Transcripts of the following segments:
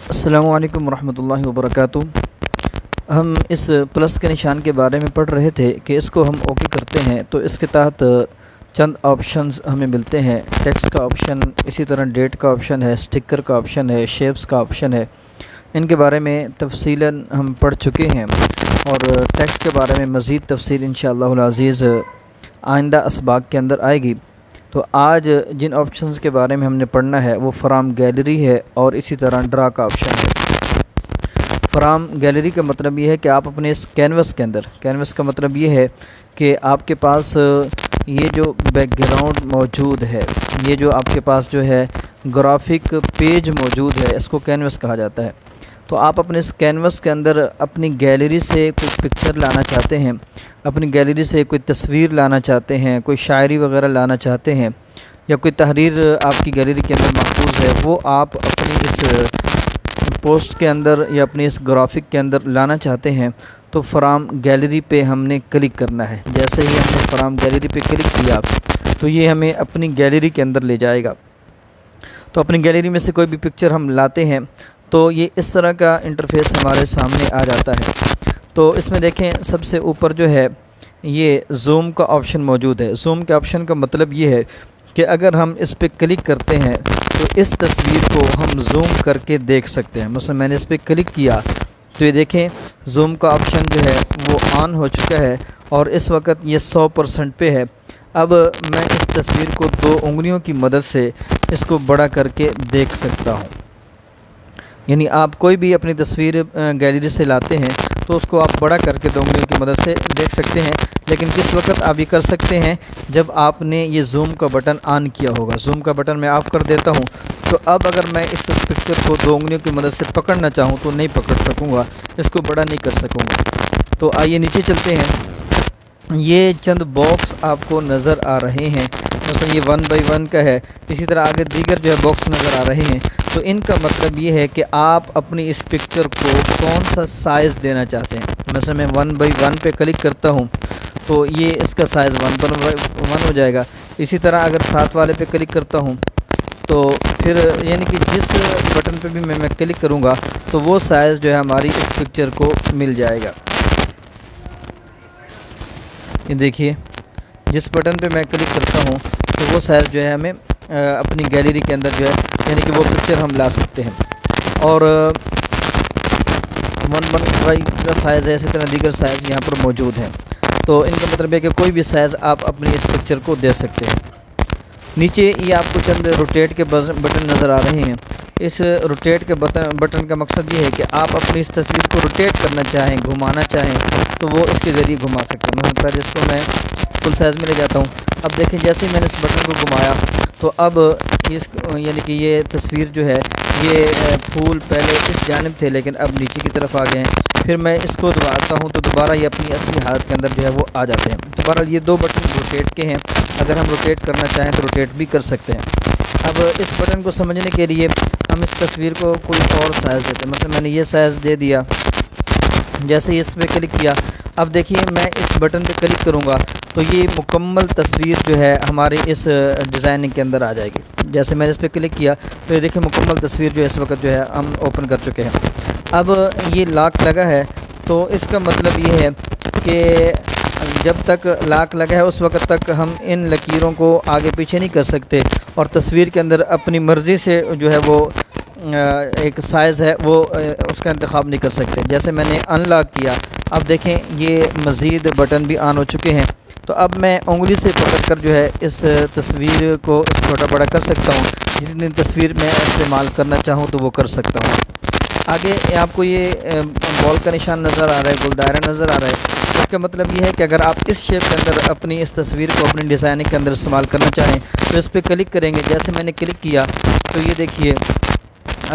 السلام علیکم ورحمۃ اللہ وبرکاتہ۔ ہم اس پلس کے نشان کے بارے میں پڑھ رہے تھے کہ اس کو ہم اوکے کرتے ہیں تو اس کے تحت چند آپشنز ہمیں ملتے ہیں۔ ٹیکسٹ کا آپشن، اسی طرح ڈیٹ کا آپشن ہے، اسٹکر کا آپشن ہے، شیپس کا آپشن ہے۔ ان کے بارے میں تفصیلاً ہم پڑھ چکے ہیں اور ٹیکسٹ کے بارے میں مزید تفصیل انشاءاللہ العزیز آئندہ اسباق کے اندر آئے گی۔ تو آج جن آپشنز کے بارے میں ہم نے پڑھنا ہے وہ فرام گیلری ہے اور اسی طرح ڈرا کا آپشن ہے۔ فرام گیلری کا مطلب یہ ہے کہ آپ اپنے اس کینوس کے اندر، کینوس کا مطلب یہ ہے کہ آپ کے پاس یہ جو بیک گراؤنڈ موجود ہے، یہ جو آپ کے پاس جو ہے گرافک پیج موجود ہے، اس کو کینوس کہا جاتا ہے۔ تو آپ اپنے اس کینوس کے اندر اپنی گیلری سے کوئی پکچر لانا چاہتے ہیں، اپنی گیلری سے کوئی تصویر لانا چاہتے ہیں، کوئی شاعری وغیرہ لانا چاہتے ہیں، یا کوئی تحریر آپ کی گیلری کے اندر محفوظ ہے، وہ آپ اپنی اس پوسٹ کے اندر یا اپنی اس گرافک کے اندر لانا چاہتے ہیں تو فرام گیلری پہ ہم نے کلک کرنا ہے۔ جیسے ہی ہم نے فرام گیلری پہ کلک کیا تو یہ ہمیں اپنی گیلری کے اندر لے جائے گا۔ تو اپنی گیلری میں سے کوئی بھی پکچر ہم لاتے ہیں تو یہ اس طرح کا انٹرفیس ہمارے سامنے آ جاتا ہے۔ تو اس میں دیکھیں سب سے اوپر جو ہے یہ زوم کا آپشن موجود ہے۔ زوم کے آپشن کا مطلب یہ ہے کہ اگر ہم اس پہ کلک کرتے ہیں تو اس تصویر کو ہم زوم کر کے دیکھ سکتے ہیں۔ مثلا میں نے اس پہ کلک کیا تو یہ دیکھیں زوم کا آپشن جو ہے وہ آن ہو چکا ہے اور اس وقت یہ 100% پہ ہے۔ اب میں اس تصویر کو 2 انگلیوں کی مدد سے اس کو بڑا کر کے دیکھ سکتا ہوں۔ یعنی آپ کوئی بھی اپنی تصویر گیلری سے لاتے ہیں تو اس کو آپ بڑا کر کے 2 انگلیوں کی مدد سے دیکھ سکتے ہیں، لیکن کس وقت آپ یہ کر سکتے ہیں؟ جب آپ نے یہ زوم کا بٹن آن کیا ہوگا۔ زوم کا بٹن میں آف کر دیتا ہوں تو اب اگر میں اس پکچر کو 2 انگلیوں کی مدد سے پکڑنا چاہوں تو نہیں پکڑ سکوں گا، اس کو بڑا نہیں کر سکوں گا۔ تو آئیے نیچے چلتے ہیں۔ یہ چند باکس آپ کو نظر آ رہے ہیں، مثلا یہ 1 بائی 1 کا ہے، اسی طرح آگے دیگر جو ہے باکس نظر آ رہے ہیں۔ تو ان کا مطلب یہ ہے کہ آپ اپنی اس پکچر کو کون سا سائز دینا چاہتے ہیں۔ مثلا میں 1 بائی 1 پہ کلک کرتا ہوں تو یہ اس کا سائز 1 بائی 1 ہو جائے گا۔ اسی طرح اگر 7 والے پہ کلک کرتا ہوں تو پھر یعنی کہ جس بٹن پہ بھی میں کلک کروں گا تو وہ سائز جو ہے ہماری اس پکچر کو مل جائے گا۔ یہ دیکھیے جس بٹن پہ میں کلک کرتا ہوں تو وہ سائز جو ہے ہمیں اپنی گیلری کے اندر جو ہے یعنی کہ وہ پکچر ہم لا سکتے ہیں۔ اور 1 بائی کا سائز ہے، اسی طرح دیگر سائز یہاں پر موجود ہیں۔ تو ان کا مطلب ہے کہ کوئی بھی سائز آپ اپنی اس پکچر کو دے سکتے ہیں۔ نیچے یہ آپ کو چند روٹیٹ کے بٹن نظر آ رہے ہیں۔ اس روٹیٹ کے بٹن کا مقصد یہ ہے کہ آپ اپنی اس تصویر کو روٹیٹ کرنا چاہیں، گھمانا چاہیں تو وہ اس کے ذریعے گھما سکتے ہیں۔ مثلا پہلے اس کو میں فل سائز میں لے جاتا ہوں۔ اب دیکھیں جیسے ہی میں نے اس بٹن کو گھمایا تو اب یعنی کہ یہ تصویر جو ہے یہ پھول پہلے اس جانب تھے لیکن اب نیچے کی طرف آ گئے ہیں۔ پھر میں اس کو دباتا ہوں تو دوبارہ یہ اپنی اصلی حالت کے اندر جو ہے وہ آ جاتے ہیں۔ دوبارہ یہ 2 بٹن روٹیٹ کے ہیں، اگر ہم روٹیٹ کرنا چاہیں تو روٹیٹ بھی کر سکتے ہیں۔ اب اس بٹن کو سمجھنے کے لیے ہم اس تصویر کو کوئی اور سائز دیتے ہیں۔ مثلا میں نے یہ سائز دے دیا، جیسے ہی اس پہ کلک کیا اب دیکھیے میں اس بٹن پہ کلک کروں گا تو یہ مکمل تصویر جو ہے ہماری اس ڈیزائننگ کے اندر آ جائے گی۔ جیسے میں نے اس پہ کلک کیا تو یہ دیکھیں مکمل تصویر جو ہے اس وقت جو ہے ہم اوپن کر چکے ہیں۔ اب یہ لاک لگا ہے تو اس کا مطلب یہ ہے کہ جب تک لاک لگا ہے اس وقت تک ہم ان لکیروں کو آگے پیچھے نہیں کر سکتے اور تصویر کے اندر اپنی مرضی سے جو ہے وہ ایک سائز ہے وہ اس کا انتخاب نہیں کر سکتے۔ جیسے میں نے ان لاک کیا اب دیکھیں یہ مزید بٹن بھی آن ہو چکے ہیں، تو اب میں انگلی سے پکڑ کر جو ہے اس تصویر کو چھوٹا بڑا کر سکتا ہوں، جتنی تصویر میں استعمال کرنا چاہوں تو وہ کر سکتا ہوں۔ آگے آپ کو یہ بال کا نشان نظر آ رہا ہے، گول دائرہ نظر آ رہا ہے۔ اس کا مطلب یہ ہے کہ اگر آپ اس شیپ کے اندر اپنی اس تصویر کو اپنی ڈیزائننگ کے اندر استعمال کرنا چاہیں تو اس پہ کلک کریں گے۔ جیسے میں نے کلک کیا تو یہ دیکھیے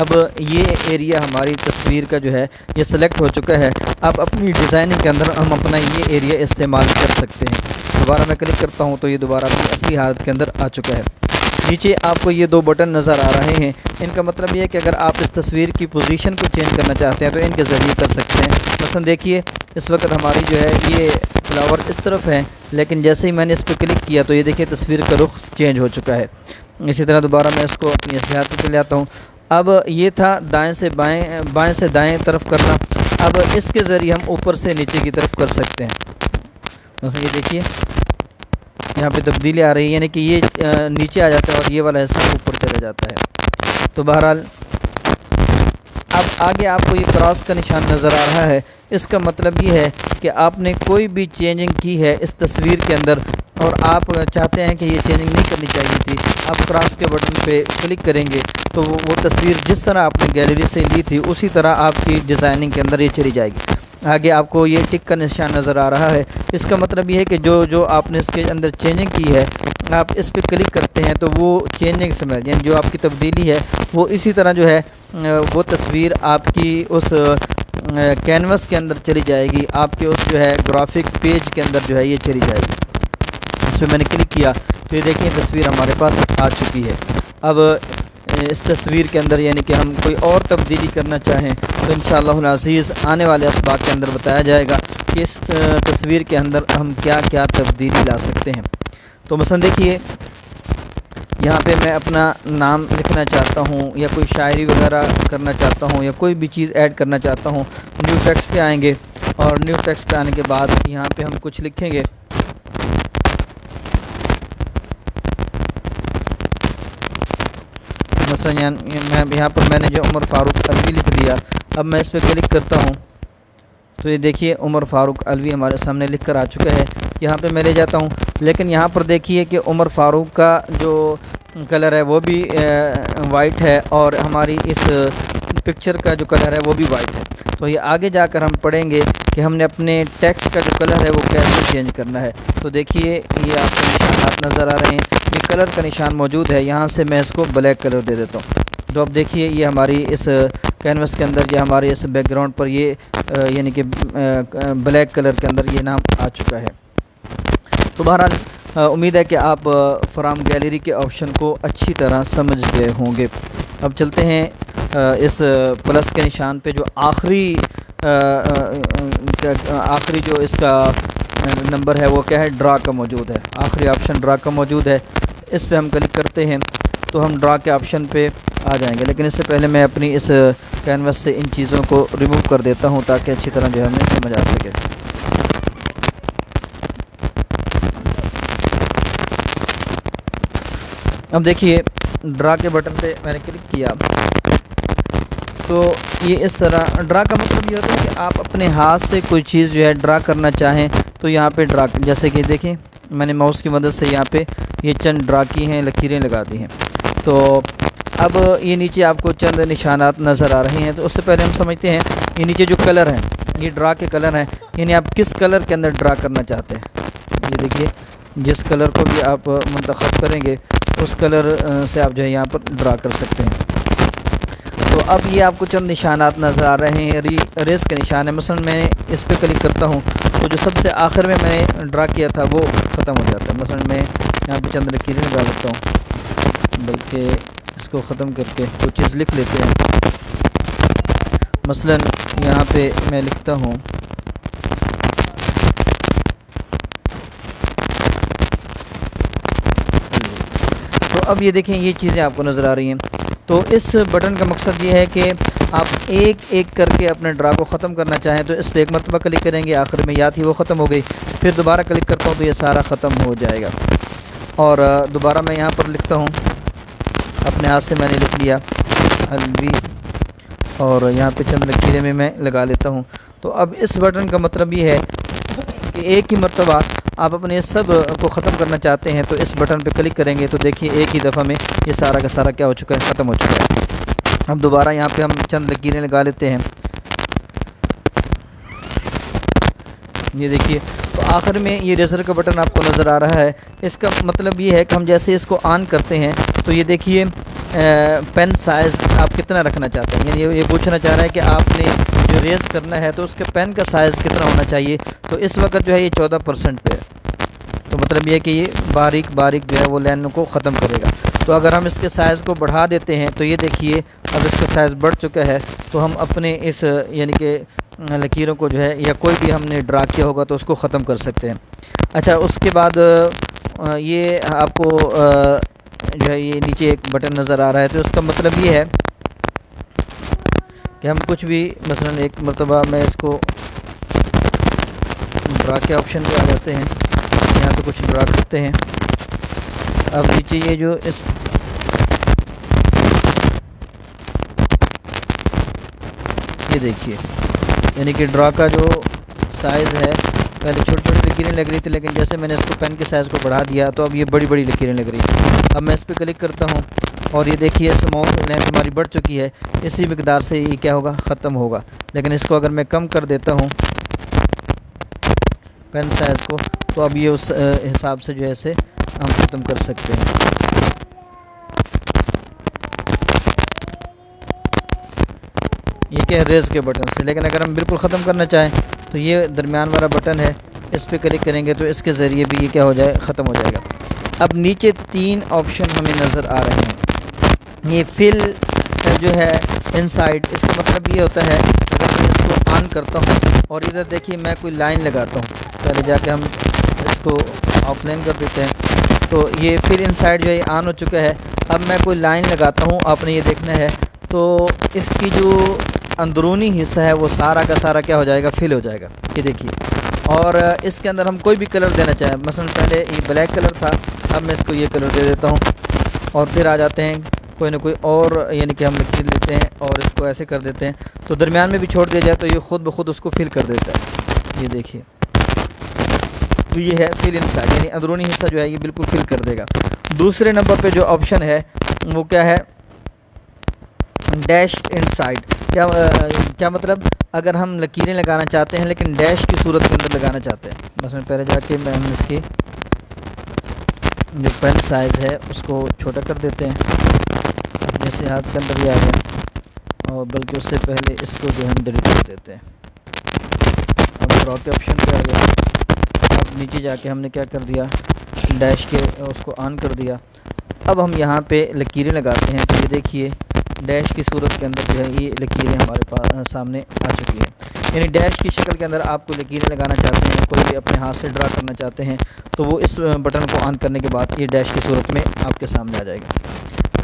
اب یہ ایریا ہماری تصویر کا جو ہے یہ سلیکٹ ہو چکا ہے۔ اب اپنی ڈیزائننگ کے اندر ہم اپنا یہ ایریا استعمال کر سکتے ہیں۔ دوبارہ میں کلک کرتا ہوں تو یہ دوبارہ اپنی اصلی حالت کے اندر آ چکا ہے۔ نیچے آپ کو یہ 2 بٹن نظر آ رہے ہیں، ان کا مطلب یہ ہے کہ اگر آپ اس تصویر کی پوزیشن کو چینج کرنا چاہتے ہیں تو ان کے ذریعے کر سکتے ہیں۔ مثلا دیکھیے اس وقت ہماری جو ہے یہ فلاور اس طرف ہے، لیکن جیسے ہی میں نے اس پہ کلک کیا تو یہ دیکھیے تصویر کا رخ چینج ہو چکا ہے۔ اسی طرح دوبارہ میں اس کو اپنی اصلی حالت پہ لے آتا ہوں۔ اب یہ تھا دائیں سے بائیں، بائیں سے دائیں طرف کرنا، اب اس کے ذریعے ہم اوپر سے نیچے کی طرف کر سکتے ہیں۔ مثلا یہ دیکھیے یہاں پہ تبدیلی آ رہی ہے، یعنی کہ یہ نیچے آ جاتا ہے اور یہ والا حصہ اوپر چلا جاتا ہے۔ تو بہرحال اب آگے آپ کو یہ کراس کا نشان نظر آ رہا ہے، اس کا مطلب یہ ہے کہ آپ نے کوئی بھی چینجنگ کی ہے اس تصویر کے اندر اور آپ چاہتے ہیں کہ یہ چینجنگ نہیں کرنی چاہیے تھی، آپ کراس کے بٹن پہ کلک کریں گے تو وہ تصویر جس طرح آپ نے گیلری سے لی تھی اسی طرح آپ کی ڈیزائننگ کے اندر یہ چلی جائے گی۔ آگے آپ کو یہ ٹک کا نشان نظر آ رہا ہے، اس کا مطلب یہ ہے کہ جو آپ نے اس کے اندر چینجنگ کی ہے آپ اس پہ کلک کرتے ہیں تو وہ چینجنگ سمجھ، یعنی جو آپ کی تبدیلی ہے وہ اسی طرح جو ہے وہ تصویر آپ کی اس کینوس کے اندر چلی جائے گی، آپ کے اس جو ہے گرافک پیج کے اندر جو ہے یہ چلی جائے گی۔ اس پہ میں نے کلک کیا تو یہ دیکھیں تصویر ہمارے پاس آ چکی ہے۔ اب اس تصویر کے اندر یعنی کہ ہم کوئی اور تبدیلی کرنا چاہیں تو انشاءاللہ العزیز آنے والے اسباق کے اندر بتایا جائے گا کہ اس تصویر کے اندر ہم کیا کیا تبدیلی لا سکتے ہیں۔ تو مثلا دیکھیے یہاں پہ میں اپنا نام لکھنا چاہتا ہوں یا کوئی شاعری وغیرہ کرنا چاہتا ہوں یا کوئی بھی چیز ایڈ کرنا چاہتا ہوں، نیو ٹیکسٹ پہ آئیں گے اور نیو ٹیکسٹ پہ آنے کے بعد یہاں پہ ہم کچھ لکھیں گے۔ مثلا یہاں پر میں نے جو عمر فاروق الوی لکھ دیا، اب میں اس پہ کلک کرتا ہوں تو یہ دیکھیے عمر فاروق الوی ہمارے سامنے لکھ کر آ چکا ہے۔ یہاں پہ میں لے جاتا ہوں، لیکن یہاں پر دیکھیے کہ عمر فاروق کا جو کلر ہے وہ بھی وائٹ ہے اور ہماری اس پکچر کا جو کلر ہے وہ بھی وائٹ ہے۔ تو یہ آگے جا کر ہم پڑھیں گے کہ ہم نے اپنے ٹیکسٹ کا جو کلر ہے وہ کیسے چینج کرنا ہے۔ تو دیکھیے یہ آپ کو نشانات نظر آ رہے ہیں، یہ کلر کا نشان موجود ہے، یہاں سے میں اس کو بلیک کلر دے دیتا ہوں۔ تو اب دیکھیے یہ ہماری اس کینوس کے اندر یا ہمارے اس بیک گراؤنڈ پر یہ یعنی کہ بلیک کلر کے اندر یہ نام آ چکا ہے۔ تو بہرحال امید ہے کہ آپ فرام گیلری کے آپشن کو اچھی طرح سمجھ گئے ہوں گے۔ اب چلتے ہیں اس پلس کے نشان پہ جو آخری جو اس کا نمبر ہے وہ کیا ہے، ڈرا کا موجود ہے، آخری آپشن ڈرا کا موجود ہے۔ اس پہ ہم کلک کرتے ہیں تو ہم ڈرا کے آپشن پہ آ جائیں گے، لیکن اس سے پہلے میں اپنی اس کینوس سے ان چیزوں کو ریموو کر دیتا ہوں تاکہ اچھی طرح جو ہے ہمیں سمجھ آ سکے۔ اب دیکھیے ڈرا کے بٹن پہ میں نے کلک کیا تو یہ اس طرح ڈرا کا مطلب یہ ہوتا ہے کہ آپ اپنے ہاتھ سے کوئی چیز جو ہے ڈرا کرنا چاہیں تو یہاں پہ ڈرا، جیسے کہ دیکھیں میں نے ماؤس کی مدد سے یہاں پہ یہ چند ڈرا کی ہیں، لکیریں لگا دی ہیں۔ تو اب یہ نیچے آپ کو چند نشانات نظر آ رہے ہیں، تو اس سے پہلے ہم سمجھتے ہیں یہ نیچے جو کلر ہیں یہ ڈرا کے کلر ہیں، یعنی آپ کس کلر کے اندر ڈرا کرنا چاہتے ہیں۔ یہ دیکھیے جس کلر کو بھی آپ منتخب کریں گے اس کلر سے آپ جو ہے یہاں پر ڈرا کر سکتے ہیں۔ تو اب یہ آپ کو چند نشانات نظر آ رہے ہیں، ریس کے نشان ہے۔ مثلا میں اس پہ کلک کرتا ہوں تو جو سب سے آخر میں نے ڈرا کیا تھا وہ ختم ہو جاتا ہے۔ مثلا میں یہاں پہ چند لکیریں لگا لیتا ہوں، بلکہ اس کو ختم کر کے کوئی چیز لکھ لیتے ہیں۔ مثلا یہاں پہ میں لکھتا ہوں تو اب یہ دیکھیں یہ چیزیں آپ کو نظر آ رہی ہیں۔ تو اس بٹن کا مقصد یہ ہے کہ آپ ایک ایک کر کے اپنے ڈرا کو ختم کرنا چاہیں تو اس پہ ایک مرتبہ کلک کریں گے، آخر میں یا تھی وہ ختم ہو گئی، پھر دوبارہ کلک کرتا ہوں تو یہ سارا ختم ہو جائے گا۔ اور دوبارہ میں یہاں پر لکھتا ہوں، اپنے ہاتھ سے میں نے لکھ لیا الوی اور یہاں پہ چند لکیریں میں لگا لیتا ہوں۔ تو اب اس بٹن کا مطلب یہ ہے کہ ایک ہی مرتبہ آپ اپنے سب کو ختم کرنا چاہتے ہیں تو اس بٹن پہ کلک کریں گے تو دیکھیے ایک ہی دفعہ میں یہ سارا کا سارا کیا ہو چکا ہے، ختم ہو چکا ہے۔ اب دوبارہ یہاں پہ ہم چند لکیریں لگا لیتے ہیں، یہ دیکھیے تو آخر میں یہ ریزر کا بٹن آپ کو نظر آ رہا ہے۔ اس کا مطلب یہ ہے کہ ہم جیسے اس کو آن کرتے ہیں تو یہ دیکھیے پین سائز آپ کتنا رکھنا چاہتے ہیں، یعنی یہ پوچھنا چاہ رہا ہے کہ آپ نے جو ریز کرنا ہے تو اس کے پین کا سائز کتنا ہونا چاہیے۔ تو اس وقت جو ہے یہ 14% پہ ہے، تو مطلب یہ ہے کہ یہ باریک باریک جو ہے وہ لائنوں کو ختم کرے گا۔ تو اگر ہم اس کے سائز کو بڑھا دیتے ہیں تو یہ دیکھیے اب اس کا سائز بڑھ چکا ہے، تو ہم اپنے اس یعنی کہ لکیروں کو جو ہے یا کوئی بھی ہم نے ڈرا کیا ہوگا تو اس کو ختم کر سکتے ہیں۔ اچھا اس کے بعد یہ آپ کو جو ہے یہ نیچے ایک بٹن نظر آ رہا ہے، تو اس کا مطلب یہ ہے کہ ہم کچھ بھی مثلا ایک مرتبہ میں اس کو ڈرا کے آپشن پہ آ جاتے ہیں، یہاں پہ کچھ ڈرا کرتے ہیں. اب نیچے یہ جو اس یہ دیکھیے، یعنی کہ ڈرا کا جو سائز ہے، پہلے چھوٹی چھوٹی لکیریں لگ رہی تھی، لیکن جیسے میں نے اس کو پین کے سائز کو بڑھا دیا تو اب یہ بڑی بڑی لکیریں لگ رہی ہیں. اب میں اس پہ کلک کرتا ہوں اور یہ دیکھیے اسموتھ لینتھ ہماری بڑھ چکی ہے. اسی مقدار سے یہ کیا ہوگا، ختم ہوگا. لیکن اس کو اگر میں کم کر دیتا ہوں پین سائز کو، تو اب یہ اس حساب سے جو ہے اسے ہم ختم کر سکتے ہیں. یہ کیا ہے، ریز کے بٹن سے. لیکن اگر ہم بالکل ختم کرنا چاہیں تو یہ درمیان والا بٹن ہے، اس پہ کلک کریں گے تو اس کے ذریعے بھی یہ کیا ہو جائے، ختم ہو جائے گا. اب نیچے 3 آپشن ہمیں نظر آ رہے ہیں. یہ فل جو ہے انسائڈ، اس کا مطلب یہ ہوتا ہے اگر میں اس کو آن کرتا ہوں اور ادھر دیکھیے میں کوئی لائن لگاتا ہوں، پہلے جا کے ہم اس کو آف لائن کر دیتے ہیں. تو یہ فل انسائڈ جو ہے آن ہو چکا ہے. اب میں کوئی لائن لگاتا ہوں، آپ نے یہ دیکھنا ہے تو اس کی جو اندرونی حصہ ہے وہ سارا کا سارا کیا ہو جائے گا، فل ہو جائے گا. یہ دیکھیے. اور اس کے اندر ہم کوئی بھی کلر دینا چاہیں، مثلا پہلے یہ بلیک کلر تھا، اب میں اس کو یہ کلر دے دیتا ہوں. اور پھر آ جاتے ہیں کوئی نہ کوئی اور، یعنی کہ ہم لکیر لیتے ہیں اور اس کو ایسے کر دیتے ہیں تو درمیان میں بھی چھوڑ دیا جائے تو یہ خود بخود اس کو فل کر دیتا ہے. یہ دیکھیے، تو یہ ہے فل انسائڈ، یعنی اندرونی حصہ جو ہے یہ بالکل فل کر دے گا. دوسرے نمبر پہ جو آپشن ہے وہ کیا ہے، ڈیش انسائڈ. کیا مطلب، اگر ہم لکیریں لگانا چاہتے ہیں لیکن ڈیش کی صورت کے اندر لگانا چاہتے ہیں، مثلا پہلے جا کے میں ہم اس کی جو پین سائز ہے اس کو چھوٹا کر دیتے ہیں، جیسے ہاتھ کے اندر یہ آ گیا، اور بلکہ اس سے پہلے اس کو جو ہم ڈیلیٹ کر دیتے ہیں. اب ڈرا کے آپشن پہ آ گیا. اب نیچے جا کے ہم نے کیا کر دیا، ڈیش کے اس کو آن کر دیا. اب ہم یہاں پہ لکیریں لگاتے ہیں تو یہ دیکھیے ڈیش کی صورت کے اندر جو ہے یہ لکیریں ہمارے پاس سامنے آ چکی ہیں. یعنی ڈیش کی شکل کے اندر آپ کو لکیریں لگانا چاہتے ہیں، کوئی بھی اپنے ہاتھ سے ڈرا کرنا چاہتے ہیں تو وہ اس بٹن کو آن کرنے کے بعد یہ ڈیش کی صورت میں آپ کے سامنے آ جائے گا.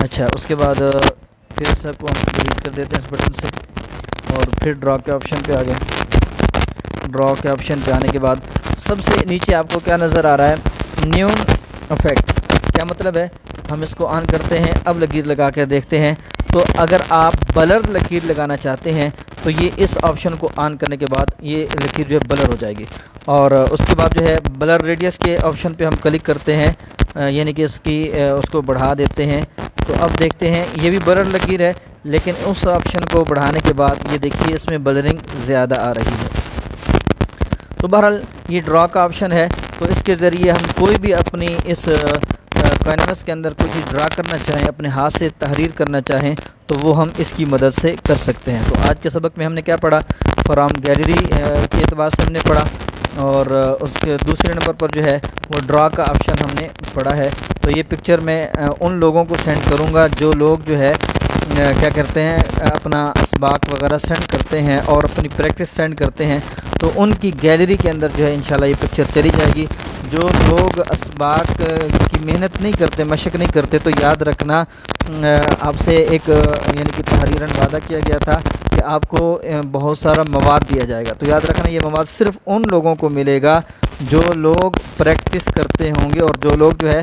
اچھا، اس کے بعد پھر سب کو ہم ڈیلیٹ کر دیتے ہیں اس بٹن سے، اور پھر ڈرا کے آپشن پہ آ گئے. ڈرا کے آپشن پہ آنے کے بعد سب سے نیچے آپ کو کیا نظر آ رہا ہے، نیون افیکٹ. کیا مطلب ہے، ہم اس کو آن کرتے ہیں. اب لکیر لگا کے دیکھتے ہیں تو اگر آپ بلر لکیر لگانا چاہتے ہیں تو یہ اس آپشن کو آن کرنے کے بعد یہ لکیر جو ہے بلر ہو جائے گی. اور اس کے بعد جو ہے بلر ریڈیس کے آپشن پہ ہم کلک کرتے ہیں، یعنی کہ اس کو بڑھا دیتے ہیں. تو اب دیکھتے ہیں یہ بھی بلر لکیر ہے، لیکن اس آپشن کو بڑھانے کے بعد یہ دیکھیے اس میں بلرنگ زیادہ آ رہی ہے. تو بہرحال یہ ڈرا کا آپشن ہے، تو اس کے ذریعے ہم کوئی بھی اپنی اس کینوس کے اندر کوئی چیز ڈرا کرنا چاہیں، اپنے ہاتھ سے تحریر کرنا چاہیں تو وہ ہم اس کی مدد سے کر سکتے ہیں. تو آج کے سبق میں ہم نے کیا پڑھا، فرام گیلری کے اعتبار سے ہم نے پڑھا، اور اس کے دوسرے نمبر پر جو ہے وہ ڈرا کا آپشن ہم نے پڑھا ہے. تو یہ پکچر میں ان لوگوں کو سینڈ کروں گا جو لوگ جو ہے کیا کرتے ہیں، اپنا اسباق وغیرہ سینڈ کرتے ہیں اور اپنی پریکٹس سینڈ کرتے ہیں، تو ان کی گیلری کے اندر جو ہے انشاءاللہ یہ پکچر چلی جائے گی. جو لوگ اسباق کی محنت نہیں کرتے، مشق نہیں کرتے، تو یاد رکھنا آپ سے ایک یعنی کہ تحریراً وعدہ کیا گیا تھا کہ آپ کو بہت سارا مواد دیا جائے گا. تو یاد رکھنا یہ مواد صرف ان لوگوں کو ملے گا جو لوگ پریکٹس کرتے ہوں گے، اور جو لوگ جو ہے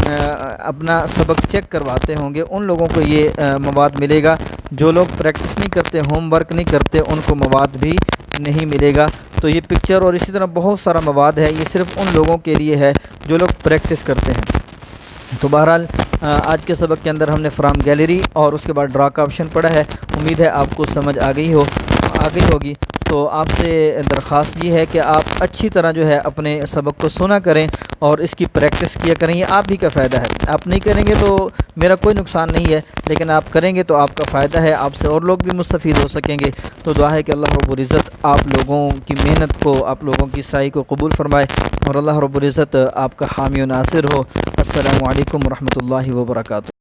اپنا سبق چیک کرواتے ہوں گے، ان لوگوں کو یہ مواد ملے گا. جو لوگ پریکٹس نہیں کرتے، ہوم ورک نہیں کرتے، ان کو مواد بھی نہیں ملے گا. تو یہ پکچر اور اسی طرح بہت سارا مواد ہے، یہ صرف ان لوگوں کے لیے ہے جو لوگ پریکٹس کرتے ہیں. تو بہرحال آج کے سبق کے اندر ہم نے فرام گیلری اور اس کے بعد ڈرا کا آپشن پڑھا ہے. امید ہے آپ کو سمجھ آ گئی ہوگی. تو آپ سے درخواست یہ ہے کہ آپ اچھی طرح جو ہے اپنے سبق کو سنا کریں اور اس کی پریکٹس کیا کریں. یہ آپ ہی کا فائدہ ہے. آپ نہیں کریں گے تو میرا کوئی نقصان نہیں ہے، لیکن آپ کریں گے تو آپ کا فائدہ ہے، آپ سے اور لوگ بھی مستفید ہو سکیں گے. تو دعا ہے کہ اللہ رب العزت آپ لوگوں کی محنت کو، آپ لوگوں کی سعی کو قبول فرمائے، اور اللہ رب العزت آپ کا حامی و ناصر ہو. السلام علیکم ورحمۃ اللہ وبرکاتہ.